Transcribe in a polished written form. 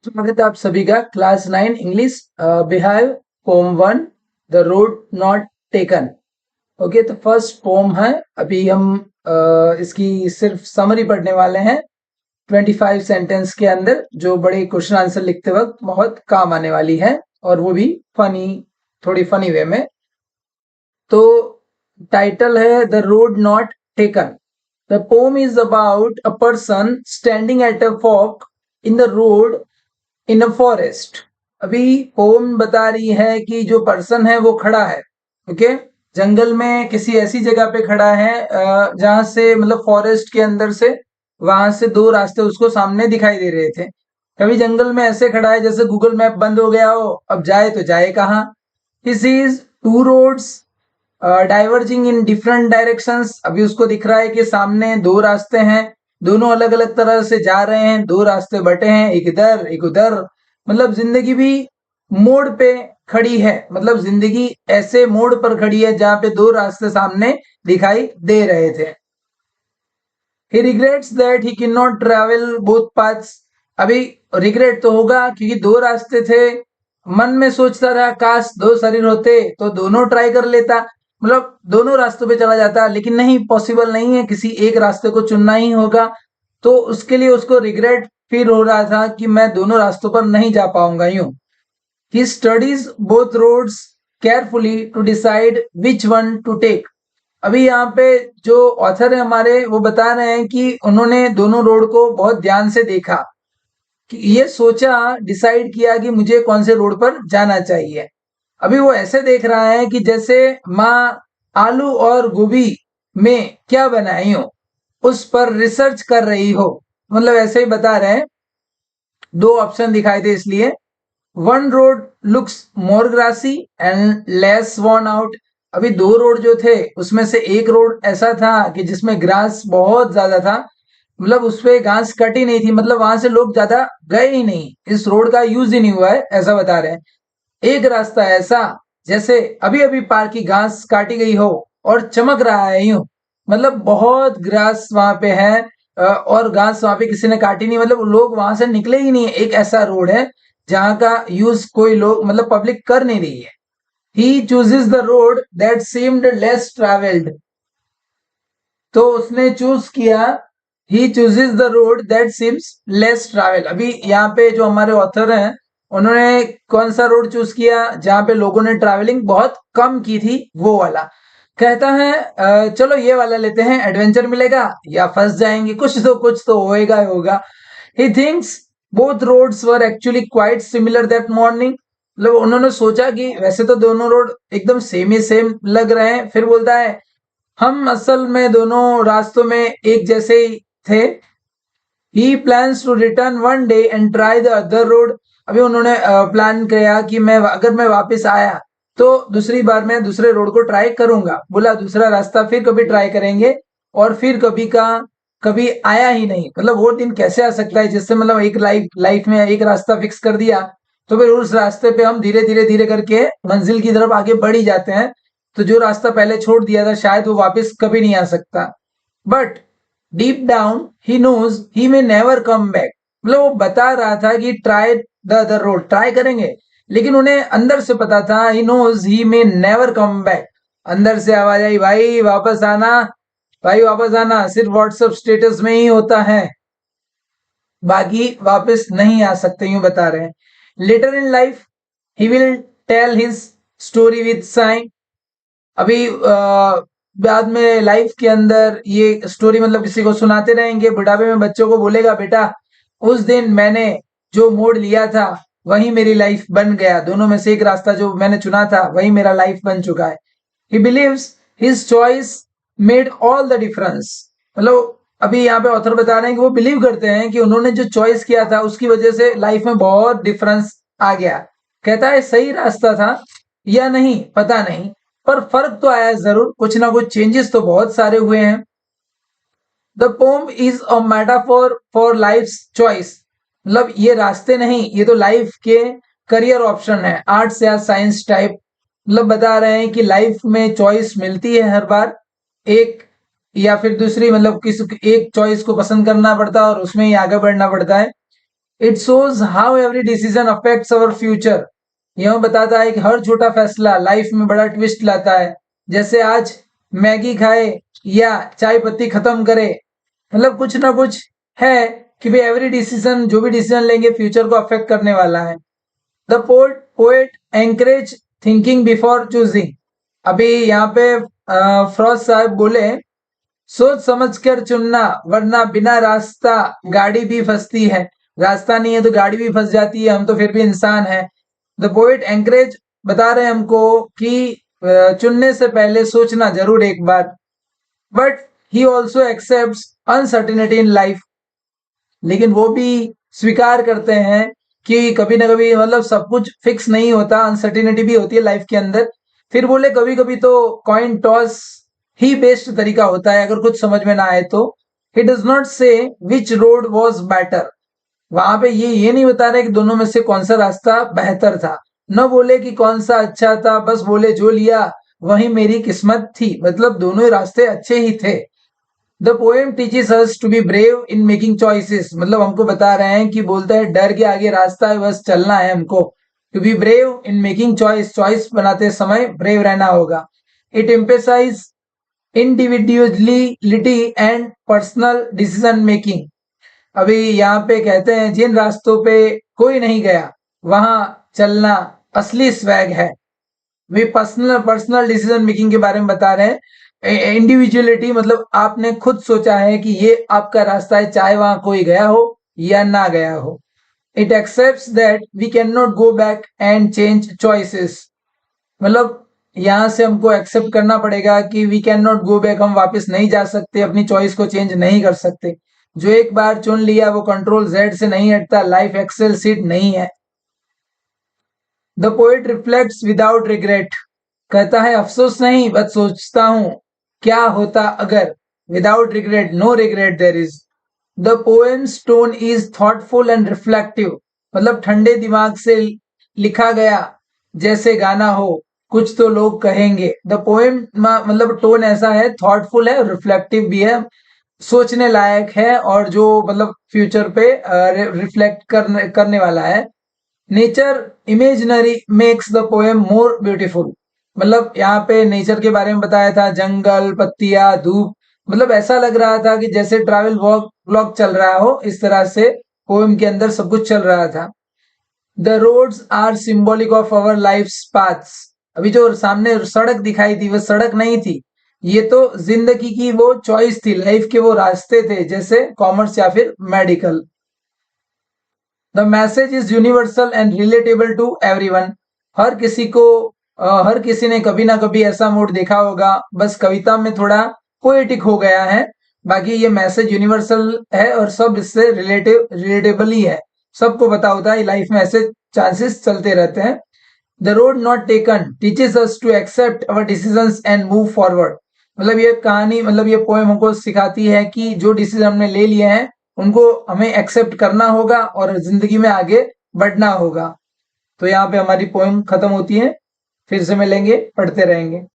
स्वागत है आप सभी का class 9 English Beehive poem 1 the road not taken. Okay, तो फर्स्ट पोम है। अभी हम इसकी सिर्फ समरी पढ़ने वाले हैं 25 सेंटेंस के अंदर, जो बड़े क्वेश्चन आंसर लिखते वक्त बहुत काम आने वाली है, और वो भी फनी, थोड़ी फनी वे में। तो टाइटल है the road not taken. The poem is about a person standing at a fork in the road in a forest. अभी पोम बता रही है कि जो पर्सन है वो खड़ा है, ओके, जंगल में किसी ऐसी जगह पे खड़ा है जहां से मतलब फॉरेस्ट के अंदर से, वहां से दो रास्ते उसको सामने दिखाई दे रहे थे। कभी जंगल में ऐसे खड़ा है जैसे गूगल मैप बंद हो गया हो, अब जाए तो जाए कहाँ। He sees two roads diverging in different directions. अभी उसको दिख रहा है कि सामने दो रास्ते हैं, दोनों अलग अलग तरह से जा रहे हैं, दो रास्ते बटे हैं, एक इधर एक उधर। मतलब जिंदगी भी मोड़ पे खड़ी है, मतलब जिंदगी ऐसे मोड़ पर खड़ी है जहां पे दो रास्ते सामने दिखाई दे रहे थे। He regrets that he can not travel both paths. अभी रिग्रेट तो होगा क्योंकि दो रास्ते थे। मन में सोचता रहा काश दो शरीर होते तो दोनों ट्राई कर लेता, मतलब दोनों रास्तों पे चला जाता, लेकिन नहीं, पॉसिबल नहीं है, किसी एक रास्ते को चुनना ही होगा। तो उसके लिए उसको रिग्रेट फील हो रहा था कि मैं दोनों रास्तों पर नहीं जा पाऊंगा यूं। He studies both roads carefully to decide which one to take. अभी यहाँ पे जो ऑथर है हमारे, वो बता रहे हैं कि उन्होंने दोनों रोड को बहुत ध्यान से देखा, कि ये सोचा, डिसाइड किया कि मुझे कौन से रोड पर जाना चाहिए। अभी वो ऐसे देख रहा है कि जैसे माँ आलू और गोभी में क्या बनाई हो, उस पर रिसर्च कर रही हो, मतलब ऐसे ही बता रहे हैं। दो ऑप्शन दिखाई दे इसलिए। One road looks more grassy and less worn out. अभी दो रोड जो थे उसमें से एक रोड ऐसा था कि जिसमें ग्रास बहुत ज्यादा था, मतलब उस पे घास कटी नहीं थी, मतलब वहां से लोग ज्यादा गए ही नहीं, इस रोड का यूज ही नहीं हुआ है, ऐसा बता रहे हैं। एक रास्ता ऐसा जैसे अभी अभी पार की घास काटी गई हो और चमक रहा है यूं, मतलब बहुत ग्रास वहां पे है, और घास वहां पे किसी ने काटी नहीं, मतलब लोग वहां से निकले ही नहीं है। एक ऐसा रोड है जहां का यूज कोई लोग, मतलब पब्लिक कर नहीं रही है। ही chooses the road that seemed less travelled. तो उसने चूज किया, ही chooses the road that seems less travel. अभी यहाँ पे जो हमारे ऑथर हैं, उन्होंने कौन सा रोड चूज किया जहां पे लोगों ने ट्रैवलिंग बहुत कम की थी, वो वाला। कहता है चलो ये वाला लेते हैं, एडवेंचर मिलेगा या फंस जाएंगे, कुछ तो होएगा ही होगा। He thinks both roads were actually quite similar that morning. मतलब उन्होंने सोचा कि वैसे तो दोनों रोड एकदम सेम ही सेम लग रहे हैं, फिर बोलता है हम असल में दोनों रास्तों में एक जैसे ही थे। He plans to return one day and try the other road. अभी उन्होंने प्लान किया कि मैं अगर मैं वापस आया तो दूसरी बार मैं दूसरे रोड को ट्राई करूंगा, बोला दूसरा रास्ता फिर कभी ट्राई करेंगे। और फिर कभी का कभी आया ही नहीं, मतलब वो दिन कैसे आ सकता है जिससे मतलब एक लाइफ लाइफ में एक रास्ता फिक्स कर दिया, तो फिर उस रास्ते पे हम धीरे धीरे धीरे करके मंजिल की तरफ आगे बढ़ ही जाते हैं। तो जो रास्ता पहले छोड़ दिया था शायद वो वापस कभी नहीं आ सकता। But deep down he knows he may never come back. मतलब वो बता रहा था कि try the other road, try करेंगे, लेकिन उन्हें अंदर से पता था he knows he may never come back. अंदर से आवाज आई, भाई वापस आना, भाई वापस आना सिर्फ व्हाट्सएप स्टेटस में ही होता है, बाकी वापस नहीं आ सकते, यूं बता रहे हैं। Later in life he will tell his story with sign. अभी बाद में लाइफ के अंदर ये स्टोरी मतलब किसी को सुनाते रहेंगे, बुढ़ापे में बच्चों को बोलेगा बेटा उस दिन मैंने जो मोड़ लिया था वही मेरी लाइफ बन गया, दोनों में से एक रास्ता जो मैंने चुना था वही मेरा लाइफ बन चुका है। He believes his choice made all the difference. मतलब अभी यहाँ पे ऑथर बता रहे हैं कि वो बिलीव करते हैं कि उन्होंने जो चॉइस किया था उसकी वजह से लाइफ में बहुत डिफरेंस आ गया। कहता है सही रास्ता था या नहीं पता नहीं, पर फर्क तो आया जरूर, कुछ ना कुछ चेंजेस तो बहुत सारे हुए हैं। The poem is a metaphor for life choice. मतलब ये रास्ते नहीं, ये तो लाइफ के करियर ऑप्शन है, आर्ट्स या साइंस टाइप। मतलब बता रहे हैं कि लाइफ में चॉइस मिलती है हर बार, एक या फिर दूसरी, मतलब किसी एक चॉइस को पसंद करना पड़ता है और उसमें ही आगे बढ़ना पड़ता है। It shows how every decision affects our future. यह बताता है कि हर छोटा फैसला लाइफ में बड़ा ट्विस्ट लाता है। जैसे आज मैगी खाए या चाय पत्ती खत्म करे, मतलब कुछ ना कुछ है कि भाई एवरी डिसीजन, जो भी डिसीजन लेंगे फ्यूचर को अफेक्ट करने वाला है। The poet encourage thinking before choosing. अभी यहाँ पे फ्रॉस्ट साहब बोले, सोच समझ कर चुनना, वरना बिना रास्ता गाड़ी भी फंसती है। रास्ता नहीं है तो गाड़ी भी फंस जाती है, हम तो फिर भी इंसान है। द पोएट एंकरेज बता रहे हैं हमको कि चुनने से पहले सोचना जरूर एक बार। But he also accept uncertainty in life. लेकिन वो भी स्वीकार करते हैं कि कभी ना कभी मतलब सब कुछ फिक्स नहीं होता, अनसर्टिनिटी भी होती है लाइफ के अंदर। फिर बोले कभी कभी तो कॉइन टॉस ही बेस्ट तरीका होता है अगर कुछ समझ में ना आए तो। ही डज नॉट से विच रोड वॉज बेटर। वहां पे ये नहीं बता रहे कि दोनों में से कौन सा रास्ता बेहतर था। न बोले कि कौन सा अच्छा था, बस बोले जो लिया वही मेरी किस्मत थी। मतलब दोनों ही रास्ते अच्छे ही थे। The poem teaches us to be brave in making choices. मतलब हमको बता रहे हैं कि बोलता है डर के आगे रास्ता है, बस चलना है हमको। To be brave in making choice, choice बनाते समय ब्रेव रहना होगा। It emphasize individuality and personal decision making. अभी यहाँ पे कहते हैं जिन रास्तों पे कोई नहीं गया वहां चलना असली स्वैग है। वे पर्सनल पर्सनल डिसीजन मेकिंग के बारे में बता रहे हैं। इंडिविजुअलिटी मतलब आपने खुद सोचा है कि ये आपका रास्ता है, चाहे वहां कोई गया हो या ना गया हो। It accepts that we can not go back and change choices. मतलब यहाँ से हमको एक्सेप्ट करना पड़ेगा कि we can not go back, हम वापस नहीं जा सकते, अपनी चॉइस को चेंज नहीं कर सकते। जो एक बार चुन लिया वो कंट्रोल जेड से नहीं हटता। लाइफ एक्सेल सीट नहीं है। The poet reflects without regret. कहता है अफसोस नहीं, बस सोचता हूं क्या होता अगर। Without regret, no regret there is. The poem's tone is thoughtful and reflective. मतलब ठंडे दिमाग से लिखा गया जैसे गाना हो, कुछ तो लोग कहेंगे। द पोएम मतलब टोन ऐसा है, थॉटफुल है, रिफ्लेक्टिव भी है, सोचने लायक है, और जो मतलब फ्यूचर पे रिफ्लेक्ट करने वाला है। Nature imaginary makes the poem more beautiful. मतलब यहाँ पे नेचर के बारे में बताया था, जंगल, पत्तियां, धूप। मतलब ऐसा लग रहा था कि जैसे ट्रैवल वॉक व्लॉग चल रहा हो, इस तरह से पोएम के अंदर सब कुछ चल रहा था। The roads are symbolic of our life paths. अभी जो सामने सड़क दिखाई थी वो सड़क नहीं थी, ये तो जिंदगी की वो चॉइस थी, लाइफ के वो रास्ते थे, जैसे कॉमर्स या फिर medical. The message is universal and relatable to everyone. हर किसी को हर किसी ने कभी ना कभी ऐसा मोड देखा होगा, बस कविता में थोड़ा पोएटिक हो गया है। बाकी ये मैसेज यूनिवर्सल है और सब इससे रिलेटेबल ही है। सबको पता होता है लाइफ में ऐसे चांसेस चलते रहते हैं। The road not taken teaches us to accept our decisions and move forward. मतलब ये कहानी, मतलब ये पोएम हमको सिखाती है कि जो डिसीजन हमने ले लिए हैं उनको हमें एक्सेप्ट करना होगा और जिंदगी में आगे बढ़ना होगा। तो यहाँ पे हमारी पोएम खत्म होती है। फिर से मिलेंगे, पढ़ते रहेंगे।